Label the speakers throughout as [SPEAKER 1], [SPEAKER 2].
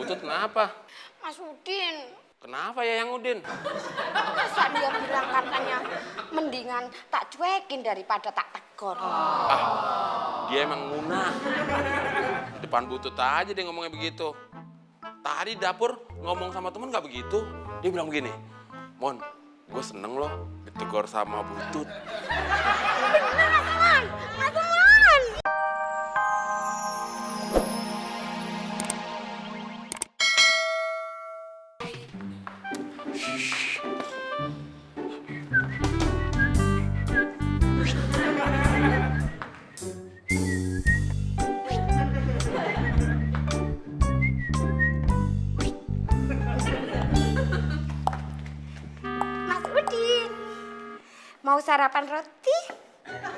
[SPEAKER 1] Butut kenapa?
[SPEAKER 2] Mas Udin,
[SPEAKER 1] Kenapa ya yang Udin?
[SPEAKER 2] masa dia bilang katanya mendingan tak cuekin daripada tak tegur.
[SPEAKER 1] Dia emang nguna. Depan Butut aja dia ngomongnya begitu. Tadi dapur ngomong sama temen gak begitu. Dia bilang begini, Mon, gue seneng loh ditegur sama Butut.
[SPEAKER 2] Bener, Mas Mon. Mas Mon. Mas Udin, mau sarapan roti?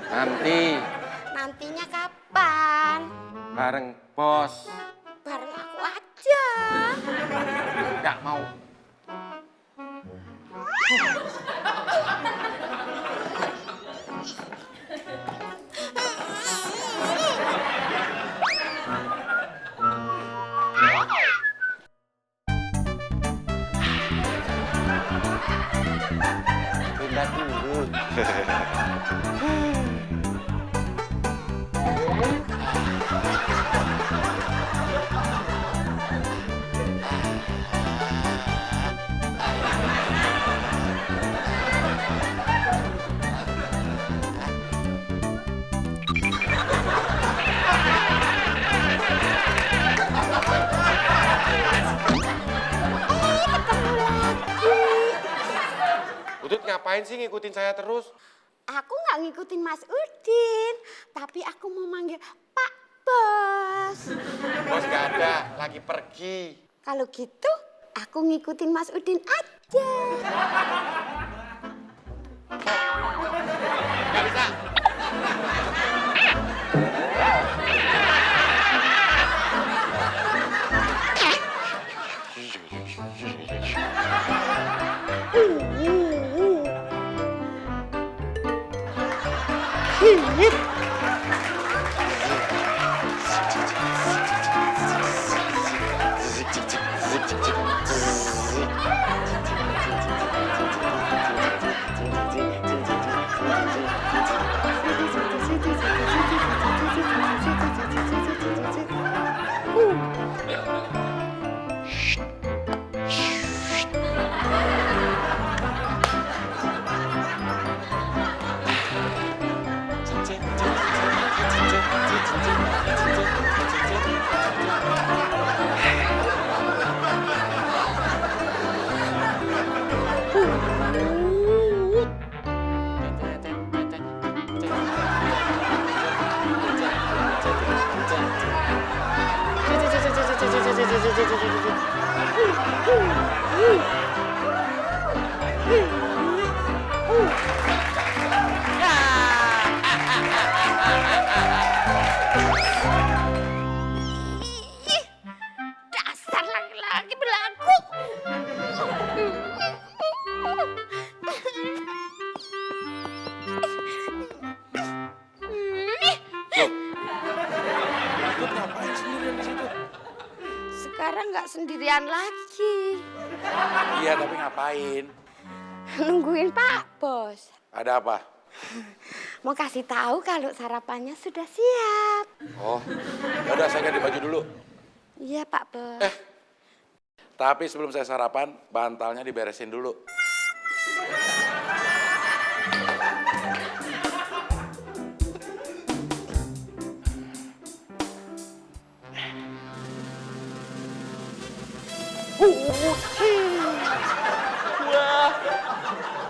[SPEAKER 3] Nanti
[SPEAKER 2] Nantinya kapan?
[SPEAKER 3] bareng bos.
[SPEAKER 2] Bareng aku aja.
[SPEAKER 3] Nggak mau. Pindah dulu. Butut ngapain sih ngikutin saya terus?
[SPEAKER 2] Aku nggak ngikutin Mas Udin, tapi aku mau manggil Pak Bos.
[SPEAKER 3] Bos nggak ada, lagi pergi.
[SPEAKER 2] Kalau gitu, aku ngikutin Mas Udin aja.
[SPEAKER 3] Nggak bisa.
[SPEAKER 2] Ih, dasar laki-laki belagu.
[SPEAKER 1] Butut ngapain sendirian di situ?
[SPEAKER 2] Sekarang nggak sendirian lagi.
[SPEAKER 1] Iya, tapi ngapain?
[SPEAKER 2] Nungguin Pak Bos.
[SPEAKER 1] Ada apa?
[SPEAKER 2] Mau kasih tahu kalau sarapannya sudah siap.
[SPEAKER 1] Oh, yaudah saya ganti baju dulu.
[SPEAKER 2] Iya Pak Bos.
[SPEAKER 1] Tapi sebelum saya sarapan, bantalnya diberesin dulu.
[SPEAKER 3] Wah,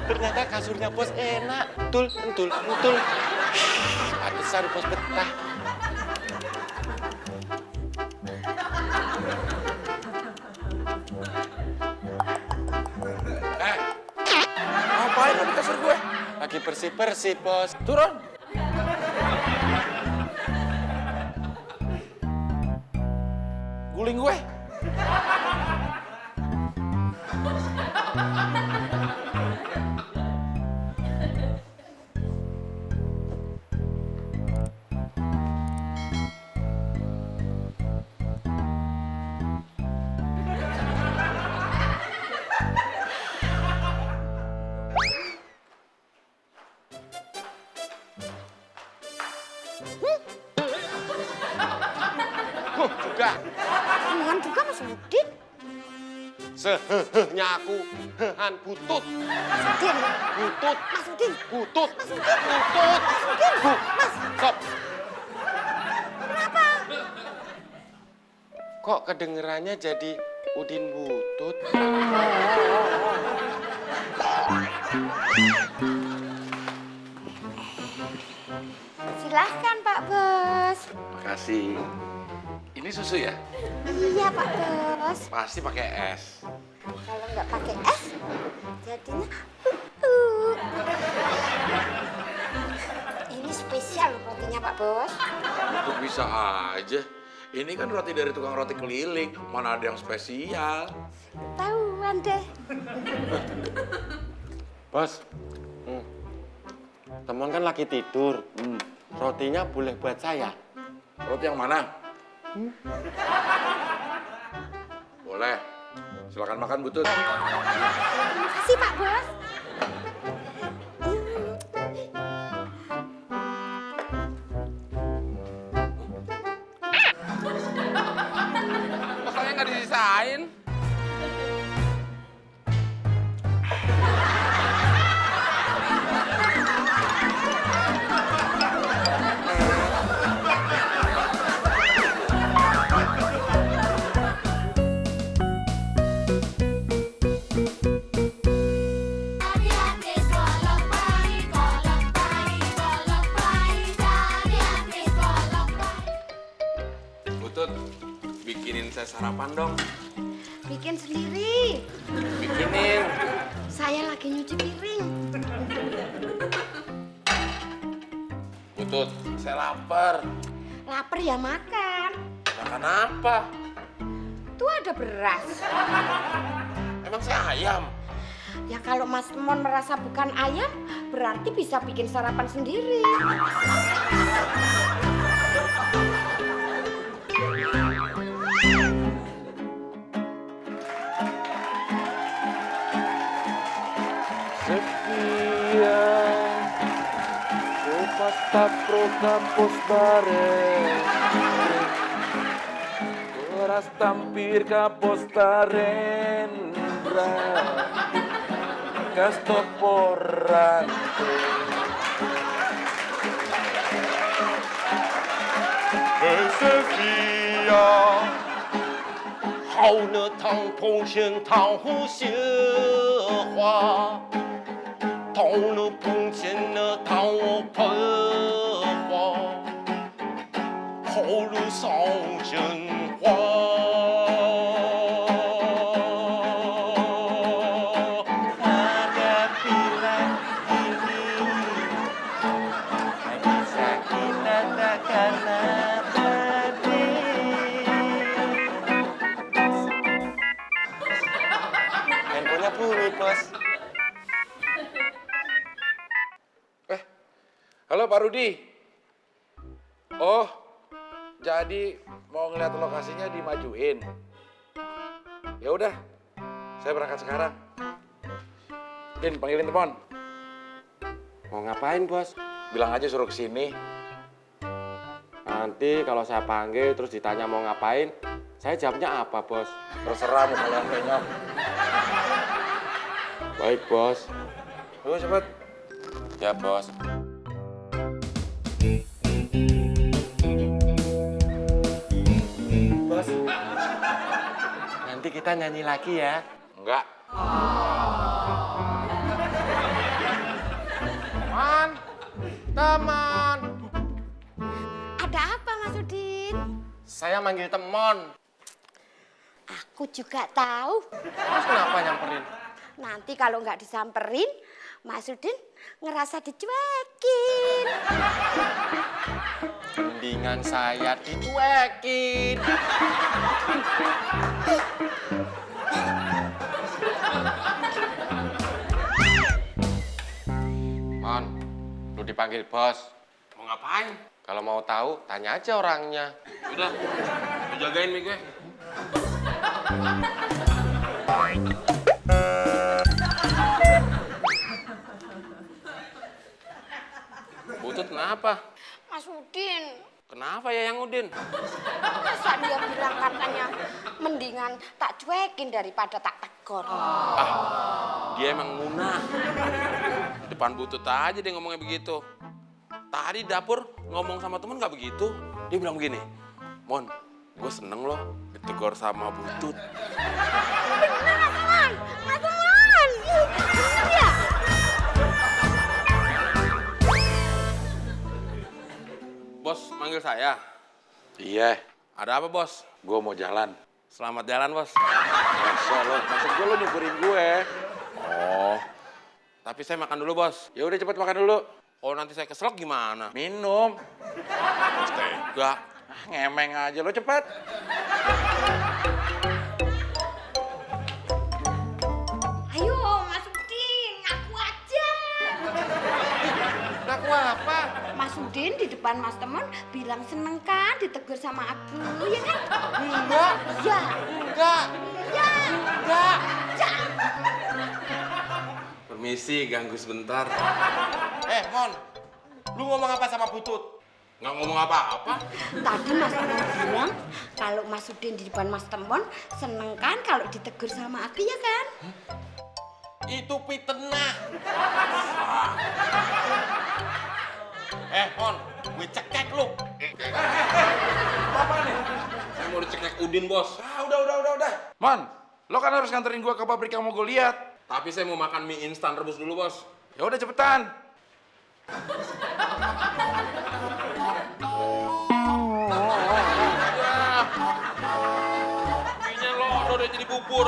[SPEAKER 3] ternyata kasurnya bos enak. Entul, entul, entul. Pantesan bos betah.
[SPEAKER 1] Ngapain lo di kasur gue?
[SPEAKER 3] Lagi bersih-bersih, bos.
[SPEAKER 1] Turun. Guling gue.
[SPEAKER 3] Juga.
[SPEAKER 2] Kalian juga Mas Udin?
[SPEAKER 3] Sehehnya aku. Hehan butut.
[SPEAKER 2] Mas Udin.
[SPEAKER 3] Butut.
[SPEAKER 2] Mas Udin.
[SPEAKER 3] Butut.
[SPEAKER 2] Mas Udin.
[SPEAKER 3] Butut.
[SPEAKER 2] Mas Udin. Mas,
[SPEAKER 3] Stop.
[SPEAKER 2] kenapa?
[SPEAKER 3] Kok kedengerannya jadi Udin butut?
[SPEAKER 2] Silahkan Pak Bos.
[SPEAKER 1] Makasih. Ini susu ya?
[SPEAKER 2] Iya Pak Bos.
[SPEAKER 1] Pasti pakai es.
[SPEAKER 2] Kalau nggak pakai es, jadinya Ini spesial rotinya Pak Bos.
[SPEAKER 4] Itu bisa aja. Ini kan roti dari tukang roti keliling. Mana ada yang spesial?
[SPEAKER 2] Tahuan deh.
[SPEAKER 3] Bos, teman kan lagi tidur. Rotinya boleh buat saya.
[SPEAKER 4] Roti yang mana? Boleh. Silakan makan, Butut.
[SPEAKER 2] Terima kasih Pak Bos.
[SPEAKER 1] Masalahnya nggak disisain. Butut, bikinin saya sarapan dong.
[SPEAKER 2] Bikin sendiri.
[SPEAKER 1] Bikinin.
[SPEAKER 2] Saya lagi nyuci piring.
[SPEAKER 1] Butut, saya lapar.
[SPEAKER 2] Lapar ya makan.
[SPEAKER 1] Makan apa?
[SPEAKER 2] Tuh ada beras.
[SPEAKER 1] Emang saya ayam?
[SPEAKER 2] Ya kalau Mas Mon merasa bukan ayam, berarti bisa bikin sarapan sendiri.
[SPEAKER 3] Sekian Rupas tapro kapus bareng Beras tampir kapus tarendra Kastoporan Sekian好了唐风声唐湖雪花到了碰见了唐我喷花后路上人花ada bila ini bisa kita takkan abadi handphonenya bunyi bos.
[SPEAKER 4] Halo, Pak Rudi. Oh, jadi mau ngeliat lokasinya dimajuin. Ya udah, saya berangkat sekarang. Din, panggilin telepon.
[SPEAKER 3] Mau ngapain bos?
[SPEAKER 4] Bilang aja suruh kesini.
[SPEAKER 3] Nanti kalau saya panggil terus ditanya mau ngapain, saya jawabnya apa bos?
[SPEAKER 4] Terserah mau kalian penyok.
[SPEAKER 3] Baik bos.
[SPEAKER 4] Ayo cepet.
[SPEAKER 3] Ya bos. Bos, nanti kita nyanyi lagi ya.
[SPEAKER 4] Enggak.
[SPEAKER 3] Teman, teman.
[SPEAKER 2] Ada apa Mas Udin?
[SPEAKER 3] Saya manggil temon.
[SPEAKER 2] Aku juga tahu.
[SPEAKER 3] Terus kenapa nyamperin?
[SPEAKER 2] Nanti kalau nggak disamperin, Mas Udin ngerasa dicuekin.
[SPEAKER 3] Mendingan saya dicuekin. Mon, lu dipanggil bos.
[SPEAKER 1] Mau ngapain?
[SPEAKER 3] Kalau mau tahu, tanya aja orangnya.
[SPEAKER 1] Udah, lu jagain mie gue. Butut kenapa?
[SPEAKER 2] Mas Udin.
[SPEAKER 1] Kenapa ya yang Udin?
[SPEAKER 2] Masa dia bilang katanya mendingan tak cuekin daripada tak tegur.
[SPEAKER 1] Dia emang muna. Depan butut aja dia ngomongnya begitu. Tadi dapur ngomong sama temen nggak begitu. Dia bilang begini, Mon, gue seneng loh ditegur sama butut.
[SPEAKER 2] Bener Mas Mon, Mas Mon. Bener ya?
[SPEAKER 1] Bos manggil saya.
[SPEAKER 4] Iya,
[SPEAKER 1] Ada apa bos?
[SPEAKER 4] gue mau jalan.
[SPEAKER 1] Selamat jalan bos.
[SPEAKER 4] Masa lo, maksud gue lo nyukurin gue.
[SPEAKER 1] Oh, tapi saya makan dulu bos.
[SPEAKER 4] Ya udah cepet makan dulu.
[SPEAKER 1] Kalau nanti saya keselak gimana?
[SPEAKER 4] Minum.
[SPEAKER 1] Tega.
[SPEAKER 4] Ngemeng aja lo cepet.
[SPEAKER 2] Ayo Mas Udin, ngaku aja.
[SPEAKER 1] Ngaku apa?
[SPEAKER 2] Mas Udin di depan Mas Temon bilang seneng kan ditegur sama aku, ya kan?
[SPEAKER 1] Enggak,
[SPEAKER 2] Ya,
[SPEAKER 1] enggak,
[SPEAKER 2] ya,
[SPEAKER 1] enggak.
[SPEAKER 2] ya.
[SPEAKER 1] Permisi, ganggu sebentar.
[SPEAKER 3] Mon, lu ngomong apa sama Butut?
[SPEAKER 1] Nggak ngomong apa-apa.
[SPEAKER 2] Tadi Mas Temon bilang kalau Mas Udin di depan Mas Temon seneng kan kalau ditegur sama aku, ya kan?
[SPEAKER 3] Itu fitnah. Mon, gue cekek lu.
[SPEAKER 1] Saya mau dicekek Udin bos.
[SPEAKER 3] Udah.
[SPEAKER 4] Mon, lo kan harus nganterin gue ke pabrik yang mau gue lihat.
[SPEAKER 1] Tapi saya mau makan mie instan rebus dulu bos.
[SPEAKER 4] Ya udah cepetan.
[SPEAKER 1] Mie-nya lodo udah jadi bubur.